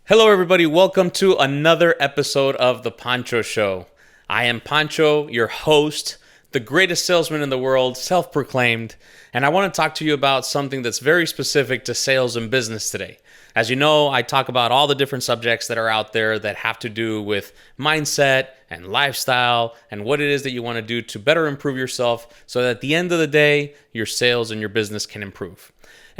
Hello, everybody. Welcome to another episode of The Pancho Show. I am Pancho, your host, the greatest salesman in the world, self-proclaimed, and I want to talk to you about something that's very specific to sales and business today. As you know, I talk about all the different subjects that are out there that have to do with mindset and lifestyle and what it is that you want to do to better improve yourself so that at the end of the day, your sales and your business can improve.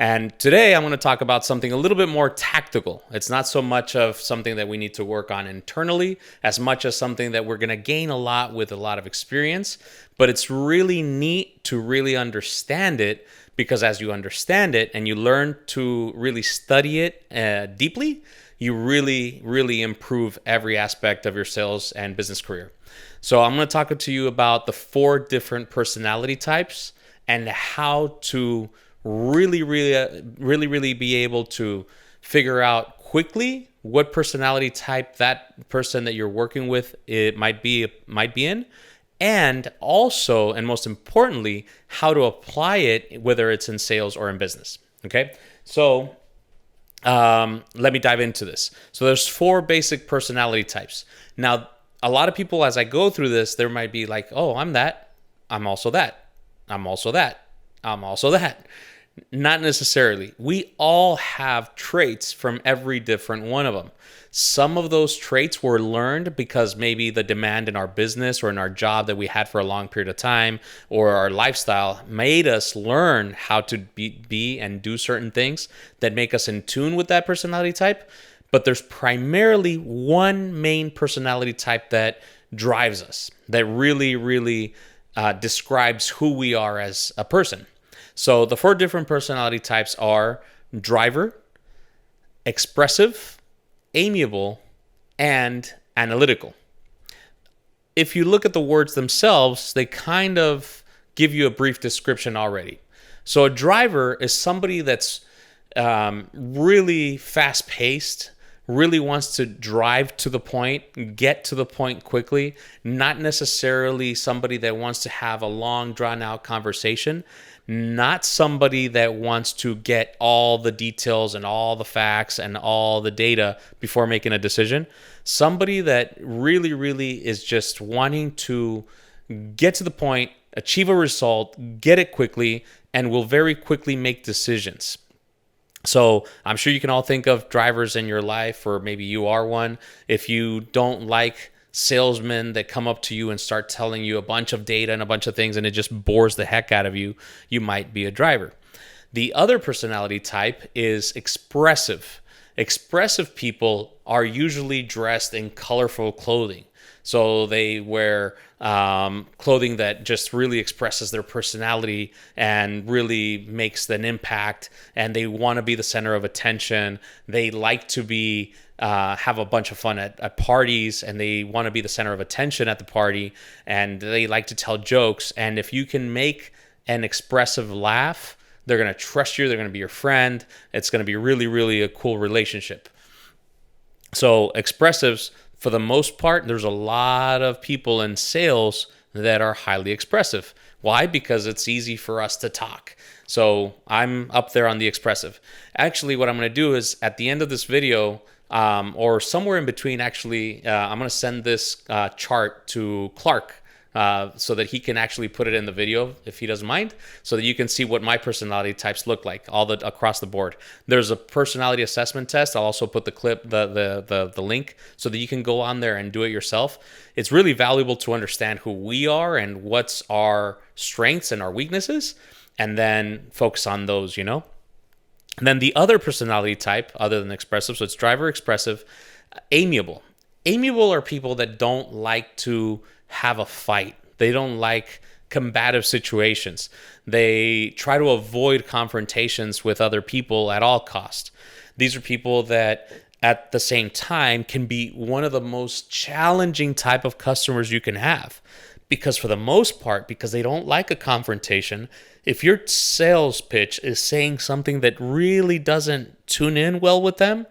And today I'm going to talk about something a little bit more tactical. It's not so much of something that we need to work on internally as much as something that we're going to gain a lot with a lot of experience. But it's really neat to really understand it because as you understand it and you learn to really study it deeply, you really improve every aspect of your sales and business career. So I'm going to talk to you about the 4 different personality types and how to really be able to figure out quickly what personality type that person that you're working with it might be in, and also, and most importantly, how to apply it, whether it's in sales or in business. Okay, so let me dive into this. So there's 4 basic personality types. Now, a lot of people, as I go through this, there might be like, oh, I'm that, I'm also that, I'm also that, I'm also that. Not necessarily. We all have traits from every different one of them. Some of those traits were learned because maybe the demand in our business or in our job that we had for a long period of time or our lifestyle made us learn how to be and do certain things that make us in tune with that personality type. But there's primarily one main personality type that drives us, that really describes who we are as a person. So the 4 different personality types are driver, expressive, amiable, and analytical. If you look at the words themselves, they kind of give you a brief description already. So a driver is somebody that's really fast-paced, really wants to drive to the point, get to the point quickly, not necessarily somebody that wants to have a long, drawn-out conversation, not somebody that wants to get all the details and all the facts and all the data before making a decision. Somebody that really is just wanting to get to the point, achieve a result, get it quickly, and will very quickly make decisions. So I'm sure you can all think of drivers in your life, or maybe you are one. If you don't like salesmen that come up to you and start telling you a bunch of data and a bunch of things and it just bores the heck out of you, you might be a driver. The other personality type is expressive. Expressive people are usually dressed in colorful clothing. So they wear clothing that just really expresses their personality and really makes an impact, and they want to be the center of attention. They like to be have a bunch of fun at parties, and they want to be the center of attention at the party, and they like to tell jokes. And if you can make an expressive laugh, they're going to trust you. They're going to be your friend. It's going to be really a cool relationship. So expressives, for the most part, there's a lot of people in sales that are highly expressive. Why? Because it's easy for us to talk. So I'm up there on the expressive. Actually, what I'm going to do is at the end of this video, or somewhere in between, actually, I'm going to send this chart to Clark so that he can actually put it in the video if he doesn't mind, so that you can see what my personality types look like across the board. There's a personality assessment test. I'll also put the link so that you can go on there and do it yourself. It's really valuable to understand who we are and what's our strengths and our weaknesses, and then focus on those, And then the other personality type, other than expressive, so it's driver, expressive, amiable. Amiable are people that don't like to have a fight. They don't like combative situations. They try to avoid confrontations with other people at all costs. These are people that at the same time can be one of the most challenging type of customers you can have, because for the most part, because they don't like a confrontation, if your sales pitch is saying something that really doesn't tune in well with them,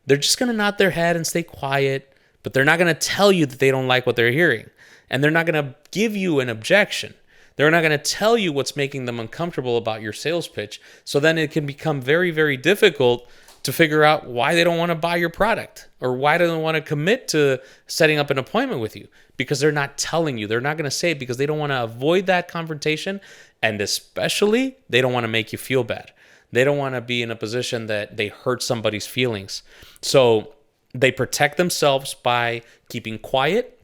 they're just going to nod their head and stay quiet, but they're not going to tell you that they don't like what they're hearing. And they're not going to give you an objection. They're not going to tell you what's making them uncomfortable about your sales pitch. So then it can become very difficult to figure out why they don't want to buy your product or why they don't want to commit to setting up an appointment with you, because they're not telling you. They're not going to say it because they don't want to avoid that confrontation. And especially, they don't want to make you feel bad. They don't want to be in a position that they hurt somebody's feelings. So they protect themselves by keeping quiet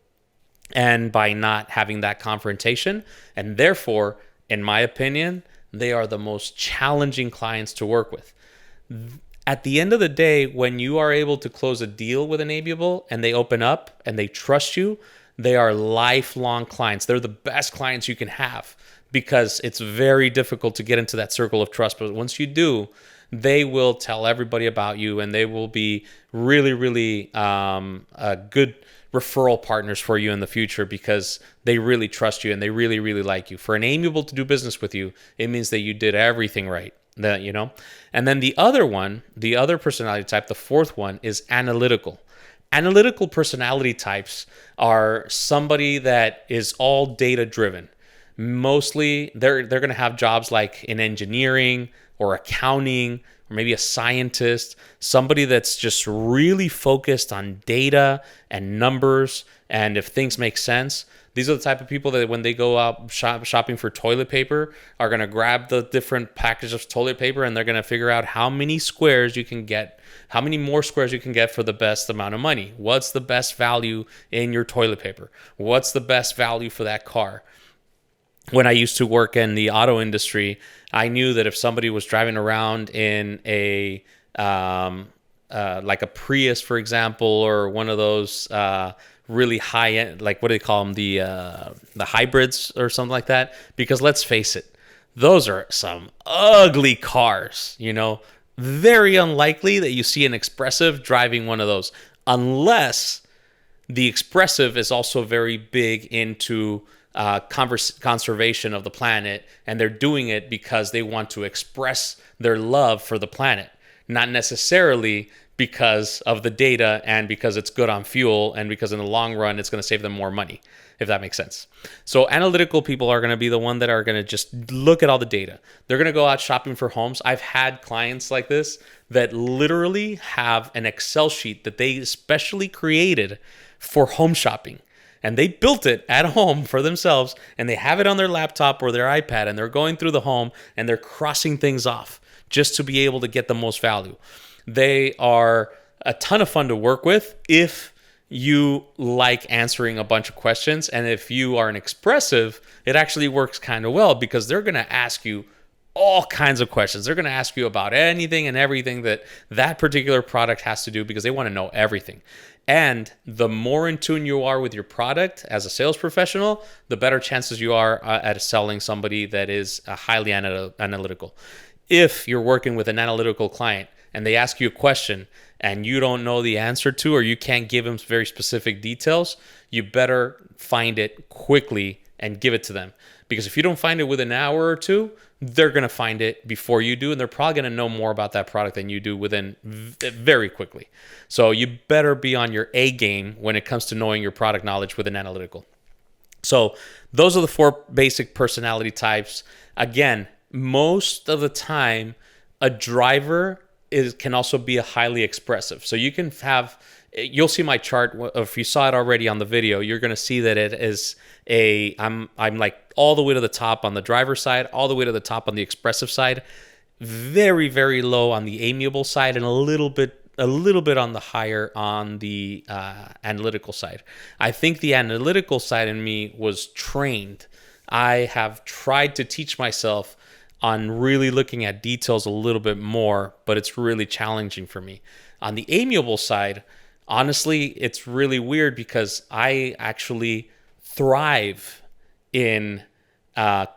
and by not having that confrontation. And therefore, in my opinion, they are the most challenging clients to work with. At the end of the day, when you are able to close a deal with an Amiable and they open up and they trust you, they are lifelong clients. They're the best clients you can have, because it's very difficult to get into that circle of trust. But once you do, they will tell everybody about you, and they will be really, really good referral partners for you in the future, because they really trust you and they really, really like you. For an Amiable to do business with you, it means that you did everything right. And then the other personality type, the fourth one, is analytical. Analytical personality types are somebody that is all data driven. Mostly they're going to have jobs like in engineering or accounting, or maybe a scientist, somebody that's just really focused on data and numbers. And if things make sense, these are the type of people that when they go out shopping for toilet paper are going to grab the different packages of toilet paper, and they're going to figure out how many squares you can get, how many more squares you can get for the best amount of money. What's the best value in your toilet paper? What's the best value for that car? When I used to work in the auto industry, I knew that if somebody was driving around in a like a Prius, for example, or one of those really high end, like what do they call them, the hybrids or something like that? Because let's face it, those are some ugly cars. Very unlikely that you see an Expressive driving one of those, unless the Expressive is also very big into conservation of the planet, and they're doing it because they want to express their love for the planet, not necessarily because of the data and because it's good on fuel and because in the long run it's going to save them more money, if that makes sense. So analytical people are going to be the one that are going to just look at all the data. They're going to go out shopping for homes. I've had clients like this that literally have an Excel sheet that they specially created for home shopping. And they built it at home for themselves, and they have it on their laptop or their iPad, and they're going through the home and they're crossing things off just to be able to get the most value. They are a ton of fun to work with if you like answering a bunch of questions. And if you are an expressive, it actually works kind of well, because they're going to ask you all kinds of questions. They're going to ask you about anything and everything that particular product has to do, because they want to know everything. And the more in tune you are with your product as a sales professional, the better chances you are at selling somebody that is highly analytical. If you're working with an analytical client and they ask you a question and you don't know the answer to, or you can't give them very specific details, you better find it quickly and give it to them. Because if you don't find it within an hour or two, they're going to find it before you do, and they're probably going to know more about that product than you do within very quickly. So you better be on your A game when it comes to knowing your product knowledge with an analytical. So those are the four basic personality types. Again, most of the time, a driver can also be a highly expressive. So you can have, you'll see my chart. If you saw it already on the video, you're going to see that it is I'm like all the way to the top on the driver side, all the way to the top on the expressive side, very, very low on the amiable side, and a little bit on the higher on the analytical side. I think the analytical side in me was trained. I have tried to teach myself on really looking at details a little bit more, but it's really challenging for me. On the amiable side, honestly, it's really weird, because I actually thrive in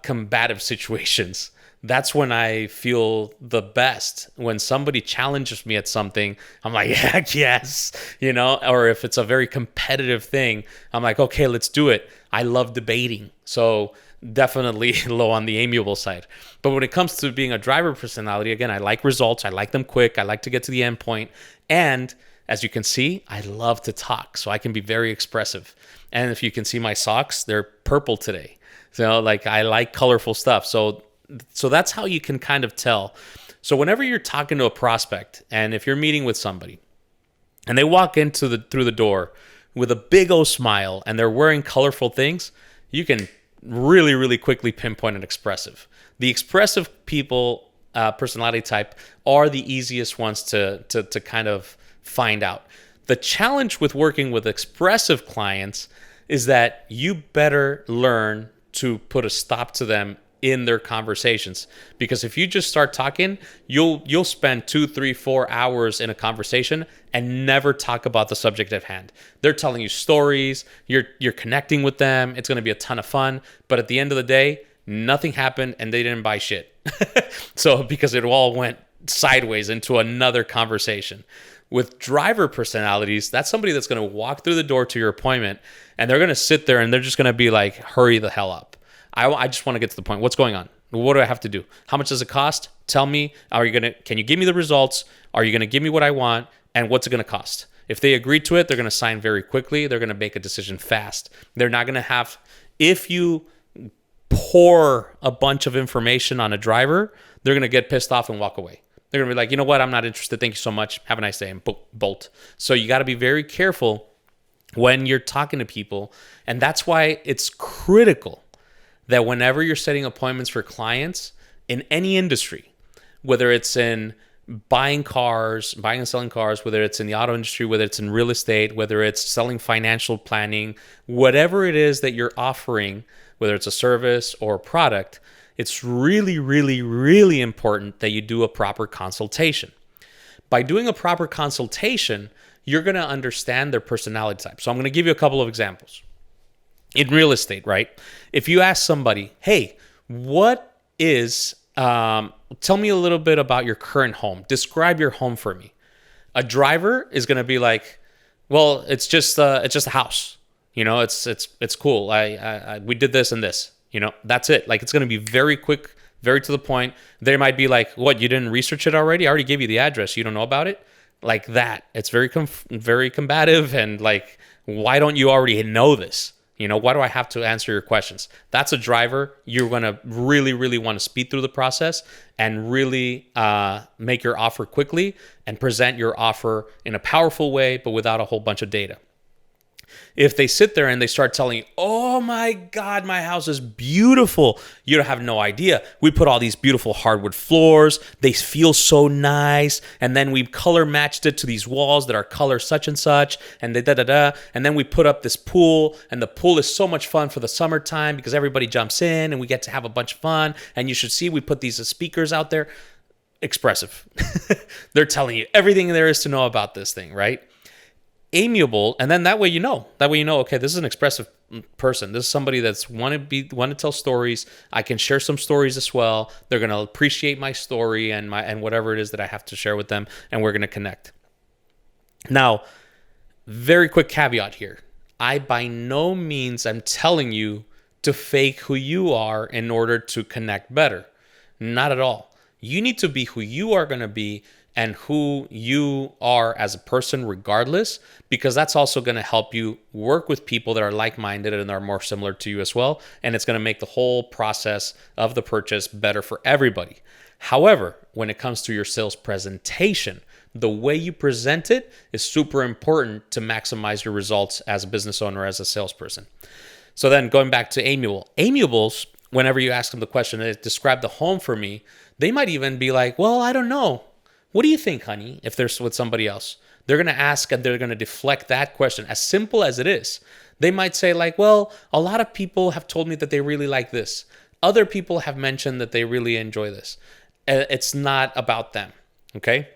combative situations. That's when I feel the best. When somebody challenges me at something, I'm like, heck yes, or if it's a very competitive thing, I'm like, okay, let's do it. I love debating. So definitely low on the amiable side. But when it comes to being a driver personality, again, I like results. I like them quick. I like to get to the end point. And as you can see, I love to talk, so I can be very expressive. And if you can see my socks, they're purple today. So like, I like colorful stuff. So that's how you can kind of tell. So whenever you're talking to a prospect, and if you're meeting with somebody and they walk through the door with a big old smile and they're wearing colorful things, you can really, really quickly pinpoint an expressive. The expressive people, personality type, are the easiest ones to kind of find out. The challenge with working with expressive clients is that you better learn to put a stop to them in their conversations, because if you just start talking, you'll spend 2, 3, 4 hours in a conversation and never talk about the subject at hand. They're telling you stories, you're connecting with them, it's going to be a ton of fun, but at the end of the day, nothing happened and they didn't buy shit. So because it all went sideways into another conversation. With driver personalities, that's somebody that's going to walk through the door to your appointment and they're going to sit there and they're just going to be like, hurry the hell up. I just want to get to the point. What's going on? What do I have to do? How much does it cost? Tell me. Can you give me the results? Are you going to give me what I want? And what's it going to cost? If they agree to it, they're going to sign very quickly. They're going to make a decision fast. They're not going to have, if you pour a bunch of information on a driver, they're going to get pissed off and walk away. They're going to be like, you know what? I'm not interested. Thank you so much. Have a nice day, and bolt. So you got to be very careful when you're talking to people. And that's why it's critical that whenever you're setting appointments for clients in any industry, whether it's in buying and selling cars, whether it's in the auto industry, whether it's in real estate, whether it's selling financial planning, whatever it is that you're offering, whether it's a service or a product, it's really, really, really important that you do a proper consultation. By doing a proper consultation, you're going to understand their personality type. So I'm going to give you a couple of examples. In real estate, right? If you ask somebody, hey, tell me a little bit about your current home. Describe your home for me. A driver is going to be like, well, it's just a house. You know, it's cool. We did this and this. You know, that's it. Like, it's going to be very quick, very to the point. They might be like, what? You didn't research it already? I already gave you the address. You don't know about it? Like that. It's very combative, and like, why don't you already know this? You know, why do I have to answer your questions? That's a driver. You're going to really, really want to speed through the process and really make your offer quickly and present your offer in a powerful way, but without a whole bunch of data. If they sit there and they start telling you, oh my God, my house is beautiful. You don't have no idea. We put all these beautiful hardwood floors. They feel so nice. And then we color matched it to these walls that are color such and such. And And then we put up this pool, and the pool is so much fun for the summertime because everybody jumps in and we get to have a bunch of fun. And you should see, we put these speakers out there. Expressive. They're telling you everything there is to know about this thing, right? Amiable, and then that way you know, okay, this is an expressive person. This is somebody that's want to tell stories. I can share some stories as well. They're going to appreciate my story and whatever it is that I have to share with them, and we're going to connect. Now, very quick caveat here. I by no means am telling you to fake who you are in order to connect better. Not at all. You need to be who you are going to be and who you are as a person regardless, because that's also going to help you work with people that are like-minded and are more similar to you as well. And it's going to make the whole process of the purchase better for everybody. However, when it comes to your sales presentation, the way you present it is super important to maximize your results as a business owner, as a salesperson. So then going back to amiable. Amiables, whenever you ask them the question, describe the home for me, they might even be like, well, I don't know. What do you think, honey, if they're with somebody else? They're going to ask and they're going to deflect that question, as simple as it is. They might say like, well, a lot of people have told me that they really like this. Other people have mentioned that they really enjoy this. It's not about them, okay?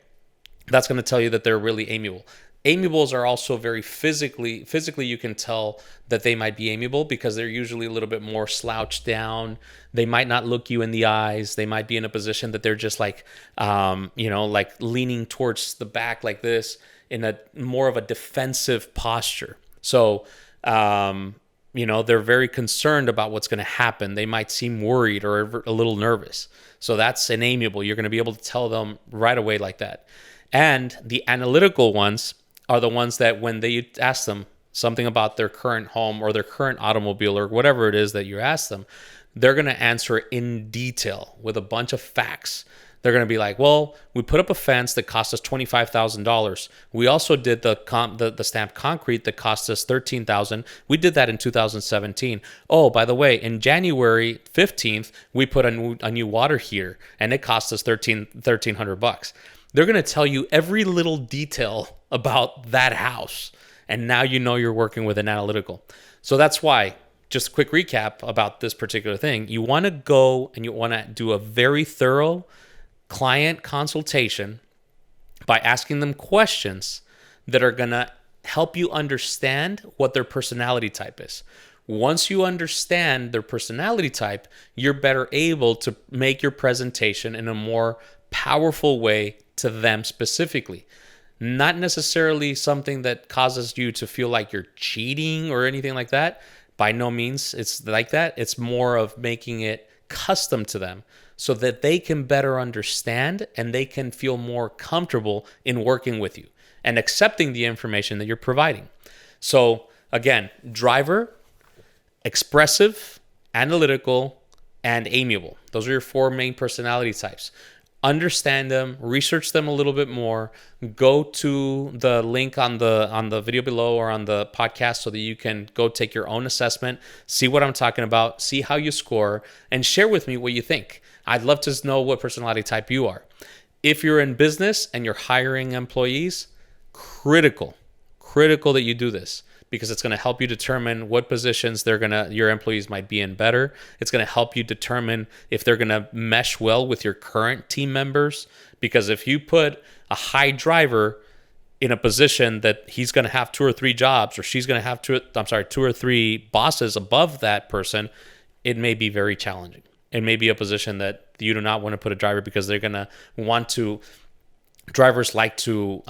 That's going to tell you that they're really amiable. Amiables are also very physically you can tell that they might be amiable because they're usually a little bit more slouched down. They might not look you in the eyes. They might be in a position that they're just like, like leaning towards the back like this in a more of a defensive posture. So, they're very concerned about what's going to happen. They might seem worried or a little nervous. So that's an amiable. You're going to be able to tell them right away like that. And the analytical ones are the ones that when they ask them something about their current home or their current automobile or whatever it is that you ask them, they're going to answer in detail with a bunch of facts. They're going to be like, well, we put up a fence that cost us $25,000. We also did the stamped concrete that cost us $13,000. We did that in 2017. Oh, by the way, in January 15th, we put a new water heater and it cost us $1,300. They're going to tell you every little detail about that house. And now you know you're working with an analytical. So that's why, just a quick recap about this particular thing. You want to go and you want to do a very thorough client consultation by asking them questions that are going to help you understand what their personality type is. Once you understand their personality type, you're better able to make your presentation in a more powerful way to them specifically. Not necessarily something that causes you to feel like you're cheating or anything like that. By no means it's like that. It's more of making it custom to them so that they can better understand and they can feel more comfortable in working with you and accepting the information that you're providing. So again, driver, expressive, analytical, and amiable. Those are your 4 main personality types. Understand them, research them a little bit more, go to the link on the video below or on the podcast so that you can go take your own assessment, see what I'm talking about, see how you score, and share with me what you think. I'd love to know what personality type you are. If you're in business and you're hiring employees, critical that you do this, because it's going to help you determine what positions your employees might be in better. It's going to help you determine if they're going to mesh well with your current team members. Because if you put a high driver in a position that he's going to have 2 or 3 jobs, or she's going to have 2 or 3 bosses above that person, it may be very challenging. It may be a position that you do not want to put a driver, because they're going to want to. Drivers like to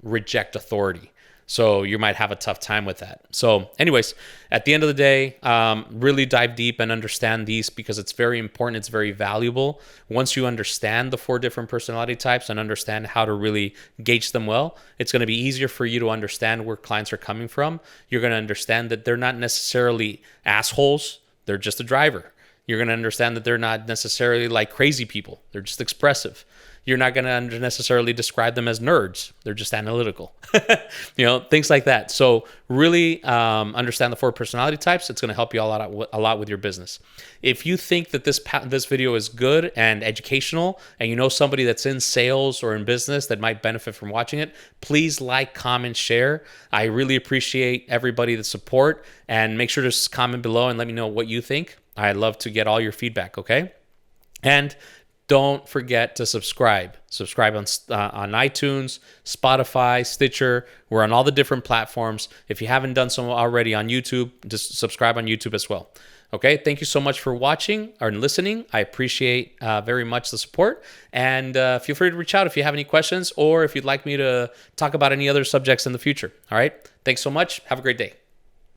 reject authority. So you might have a tough time with that. So anyways, at the end of the day, really dive deep and understand these, because it's very important. It's very valuable. Once you understand the 4 different personality types and understand how to really gauge them well, it's going to be easier for you to understand where clients are coming from. You're going to understand that they're not necessarily assholes. They're just a driver. You're going to understand that they're not necessarily like crazy people. They're just expressive. You're not going to necessarily describe them as nerds. They're just analytical, things like that. So really understand the 4 personality types. It's going to help you a lot with your business. If you think that this video is good and educational, and you know somebody that's in sales or in business that might benefit from watching it, please like, comment, share. I really appreciate everybody that support, and make sure to comment below and let me know what you think. I'd love to get all your feedback, okay? And don't forget to subscribe. Subscribe on iTunes, Spotify, Stitcher. We're on all the different platforms. If you haven't done so already on YouTube, just subscribe on YouTube as well. Okay, thank you so much for watching or listening. I appreciate very much the support. And feel free to reach out if you have any questions, or if you'd like me to talk about any other subjects in the future. All right, thanks so much. Have a great day.